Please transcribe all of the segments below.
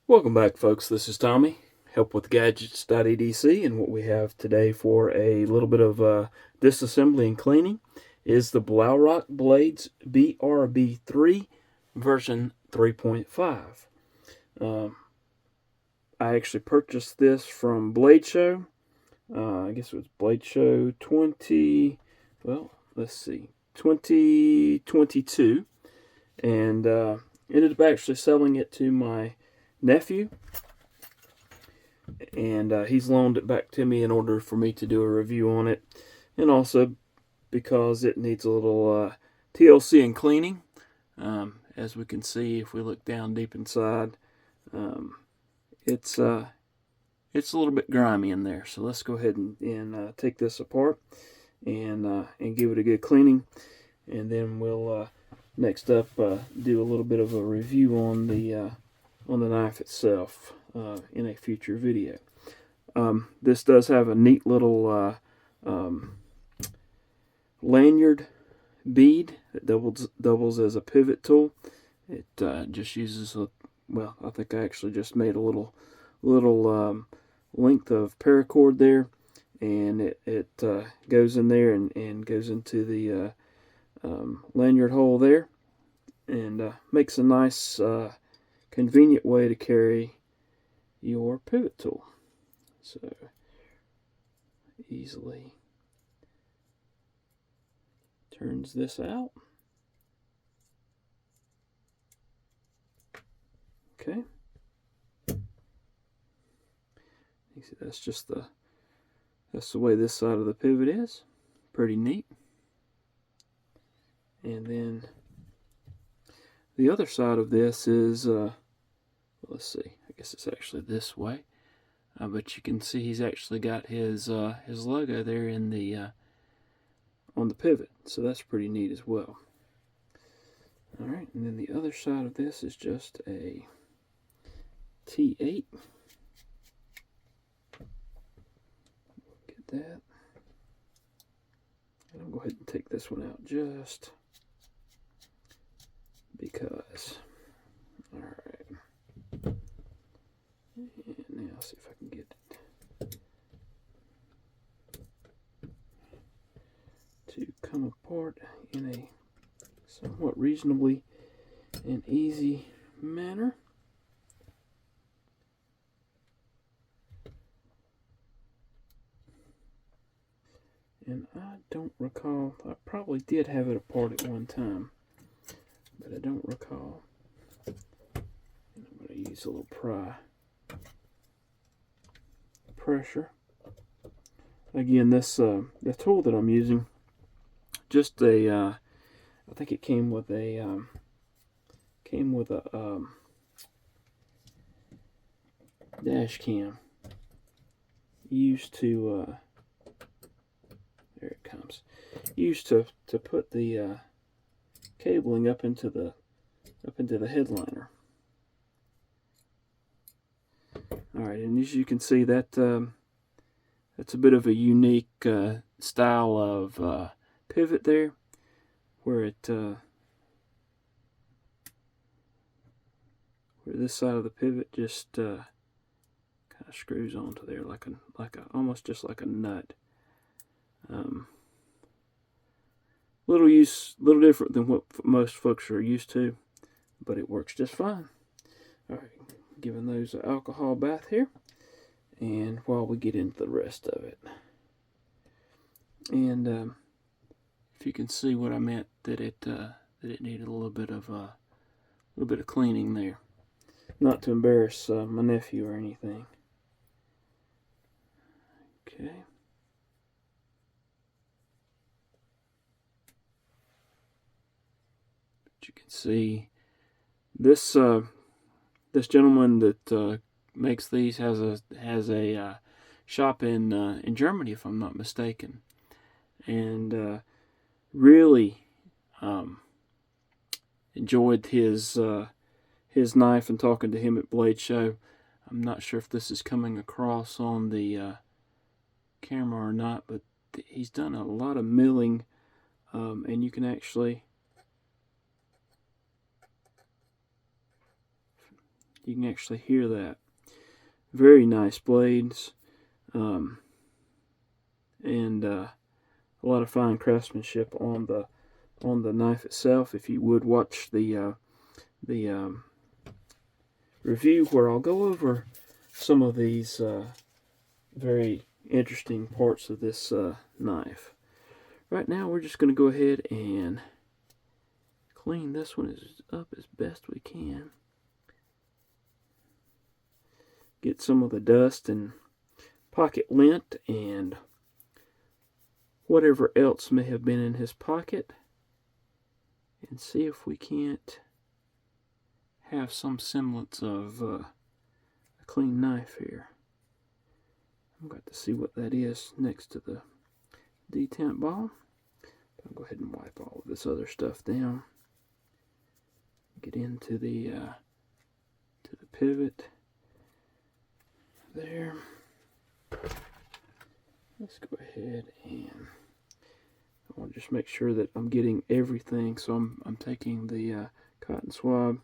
Welcome back, folks. This is Tommy, helpwithgadgets.edc, and what we have today for a little bit of disassembly and cleaning is the Blaurock Blades BRB3 version 3.5. I actually purchased this from Blade Show. I guess it was Blade Show 2022, and ended up actually selling it to my nephew, and he's loaned it back to me in order for me to do a review on it, and also because it needs a little TLC and cleaning. As we can see, if we look down deep inside, it's a little bit grimy in there. So let's go ahead and take this apart and give it a good cleaning, and then we'll next up do a little bit of a review on the knife itself in a future video. This does have a neat little lanyard bead that doubles as a pivot tool. It just uses I think I actually just made a little length of paracord there, and it goes in there and goes into the lanyard hole there, and makes a nice convenient way to carry your pivot tool. So easily turns this out. Okay. You see, that's the way this side of the pivot is. Pretty neat. And then the other side of this is let's see, I guess it's actually this way, but you can see he's actually got his logo there in the on the pivot, so that's pretty neat as well. All right, and then the other side of this is just a T8. Get that. And I'll go ahead and take this one out just because. All right. And now I'll see if I can get it to come apart in a somewhat reasonably and easy manner. And I don't recall, I probably did have it apart at one time, but I don't recall. And I'm going to use a little pressure. Again, this the tool that I'm using, just I think it came with a dash cam used to there it comes, used to put the cabling up into the headliner. All right, and as you can see, that that's a bit of a unique style of pivot there, where where this side of the pivot just kind of screws onto there like a almost just like a nut. Little different than what most folks are used to, but it works just fine. All right, giving those an alcohol bath here, and while we get into the rest of it, and if you can see what I meant, that it needed a little bit of cleaning there, not to embarrass my nephew or anything. Okay. But you can see this this gentleman that makes these has a shop in Germany, if I'm not mistaken, and really enjoyed his knife and talking to him at Blade Show. I'm not sure if this is coming across on the camera or not, but he's done a lot of milling, and you can actually You can actually hear that. Very nice blades, and a lot of fine craftsmanship on the knife itself. If you would watch the review where I'll go over some of these very interesting parts of this knife. Right now we're just going to go ahead and clean this one up as best we can. Get some of the dust and pocket lint and whatever else may have been in his pocket, and see if we can't have some semblance of a clean knife here. I've got to see what that is next to the detent ball. I'll go ahead and wipe all of this other stuff down. Get into the to the pivot there. Let's go ahead and I want to just make sure that I'm getting everything. So I'm taking the cotton swab,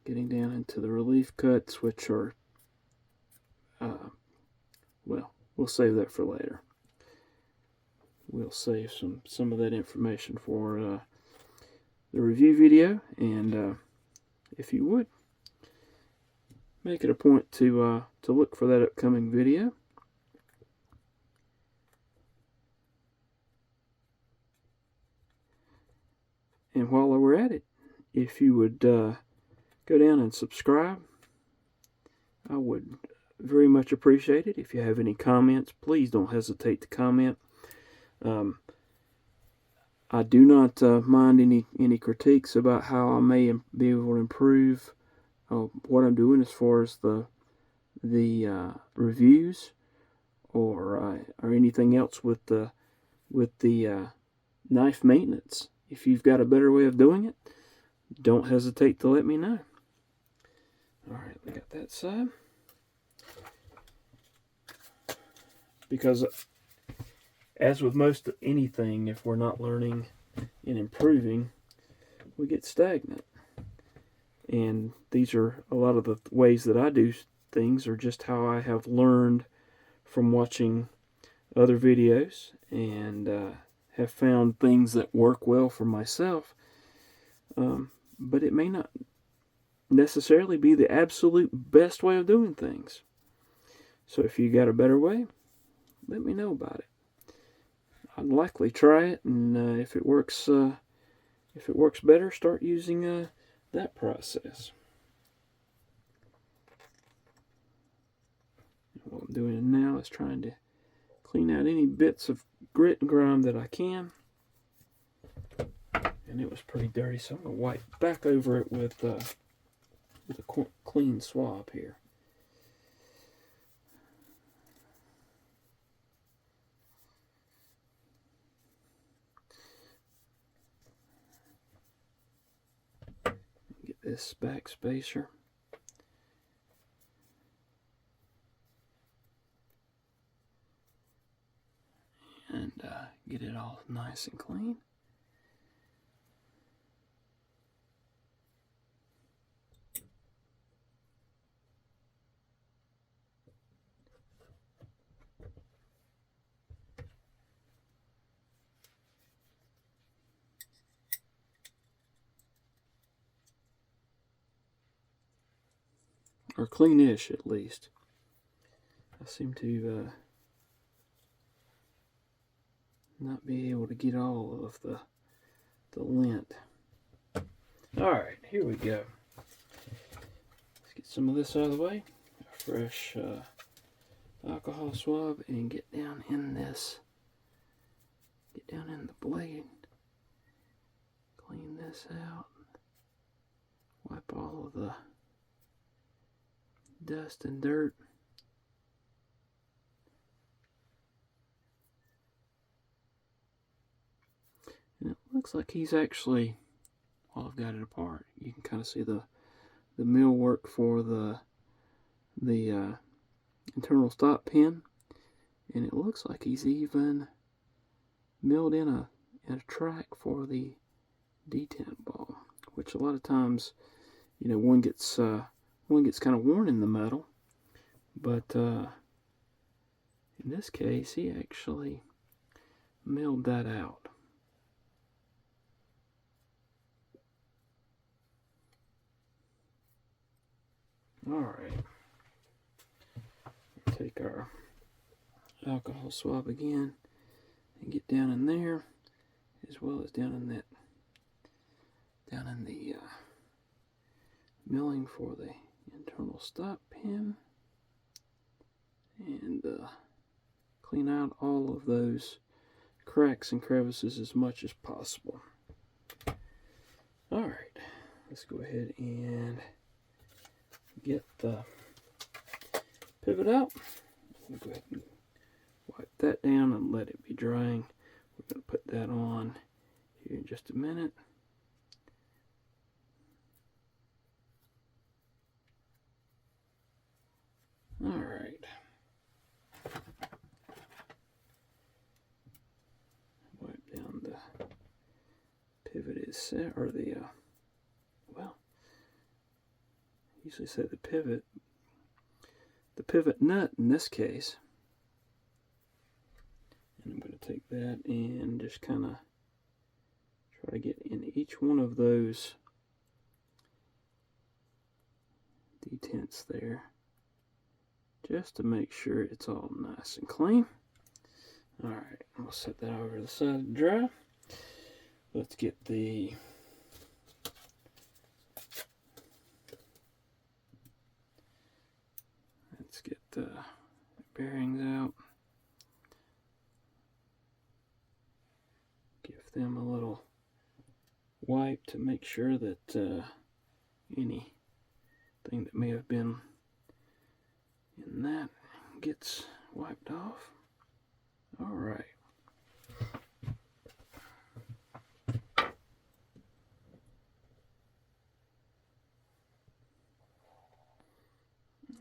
getting down into the relief cuts, which are well, we'll save that for later. We'll save some of that information for the review video, and if you would make it a point to look for that upcoming video. And while we're at it, if you would go down and subscribe, I would very much appreciate it. If you have any comments, please don't hesitate to comment. I do not mind any critiques about how I may be able to improve what I'm doing as far as the reviews or anything else with the knife maintenance. If you've got a better way of doing it, don't hesitate to let me know. Alright, we got that side. Because as with most anything, if we're not learning and improving, we get stagnant. And these are a lot of the ways that I do things are just how I have learned from watching other videos and have found things that work well for myself. But it may not necessarily be the absolute best way of doing things. So if you got a better way, let me know about it. I'd likely try it, and if it works better, start using that process. What I'm doing now is trying to clean out any bits of grit and grime that I can. And it was pretty dirty, so I'm going to wipe back over it with a clean swab here. Get this back spacer. And get it all nice and clean. Or cleanish, at least. I seem to not be able to get all of the lint. Alright, here we go. Let's get some of this out of the way. A fresh alcohol swab and get down in this. Get down in the blade. Clean this out. Wipe all of the dust and dirt. And it looks like he's actually, while I've got it apart, you can kind of see the mill work for the internal stop pin, and it looks like he's even milled in a track for the detent ball, which a lot of times, you know, one gets one gets kind of worn in the metal, but in this case he actually milled that out. Alright, take our alcohol swab again and get down in there, as well as down in the milling for the internal stop pin, and clean out all of those cracks and crevices as much as possible. Alright, let's go ahead and get the pivot out. We'll go ahead and wipe that down and let it be drying. We're going to put that on here in just a minute. Alright. Wipe down the pivot is set, or the, well, usually say the pivot nut in this case. And I'm going to take that and just kind of try to get in each one of those detents there, just to make sure it's all nice and clean. Alright, we'll set that over to the side to dry. Let's get the bearings out. Give them a little wipe to make sure that anything that may have been in that gets wiped off. Alright.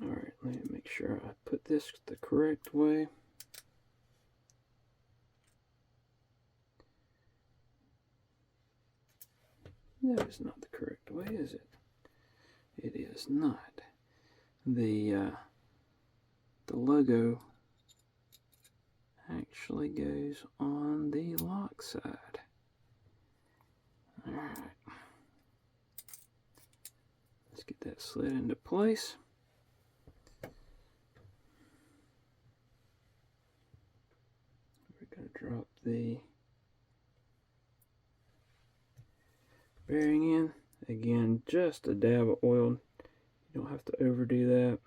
Alright, let me make sure I put this the correct way. That is not the correct way, is it? It is not. The logo actually goes on the lock side. Alright. Let's get that slid into place. We're going to drop the bearing in. Again, just a dab of oil. You don't have to overdo that.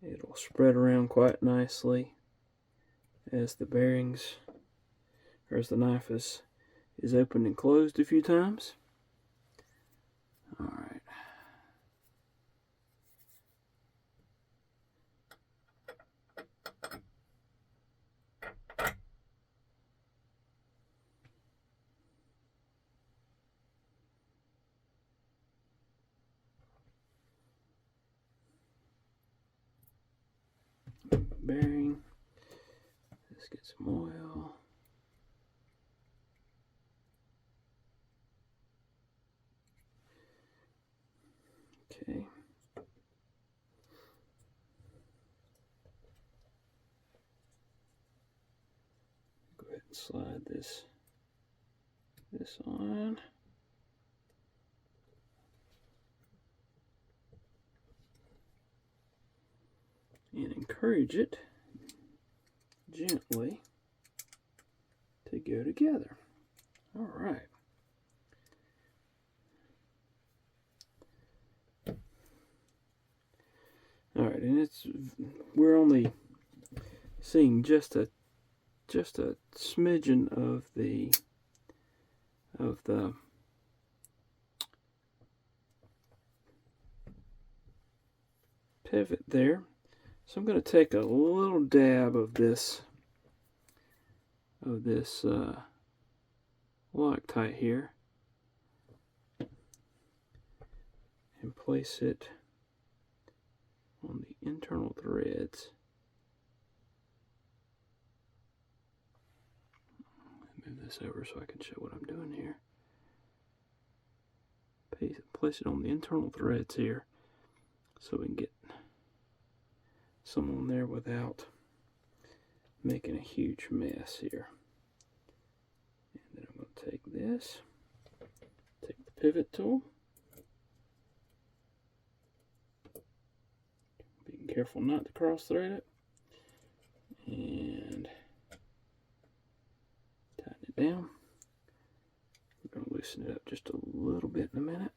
It'll spread around quite nicely as the bearings, or as the knife is opened and closed a few times. Alright. Bearing. Let's get some oil. Okay. Go ahead and slide this on. And encourage it gently to go together. All right. All right, and we're only seeing just a smidgen of the pivot there. So I'm going to take a little dab of this Loctite here and place it on the internal threads. Move this over so I can show what I'm doing here. place it on the internal threads here so we can get some on there without making a huge mess here. And then I'm going to take this, take the pivot tool, being careful not to cross thread it, and tighten it down. We're going to loosen it up just a little bit in a minute.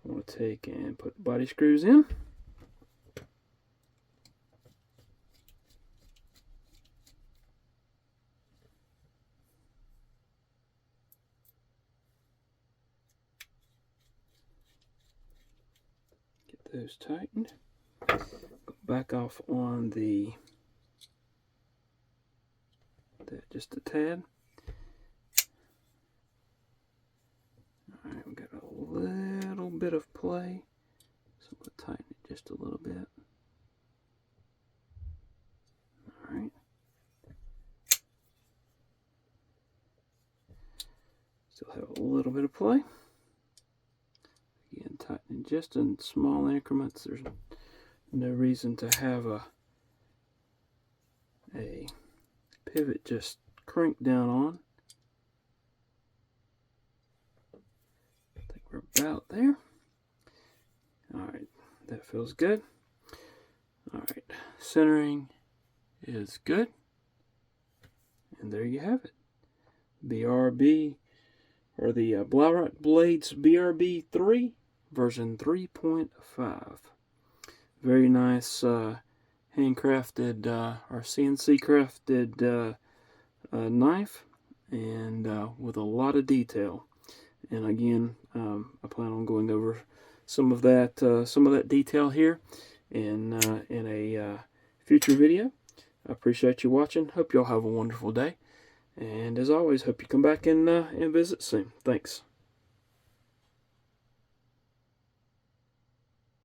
I want to take and put the body screws in. Get those tightened. Go back off on just a tad. Alright, we've got a little bit of play, so we'll tighten it just a little bit. Alright. Still have a little bit of play. Again, tightening just in small increments. There's no reason to have a pivot just crank down on. I think we're about there. Alright, that feels good. Alright, centering is good. And there you have it. BRB, or the Blaurock Blades BRB3 version 3.5. Very nice handcrafted or CNC crafted knife, and with a lot of detail. And again, I plan on going over some of that detail here in a future video. I appreciate you watching. Hope y'all have a wonderful day. And as always, hope you come back and visit soon. Thanks.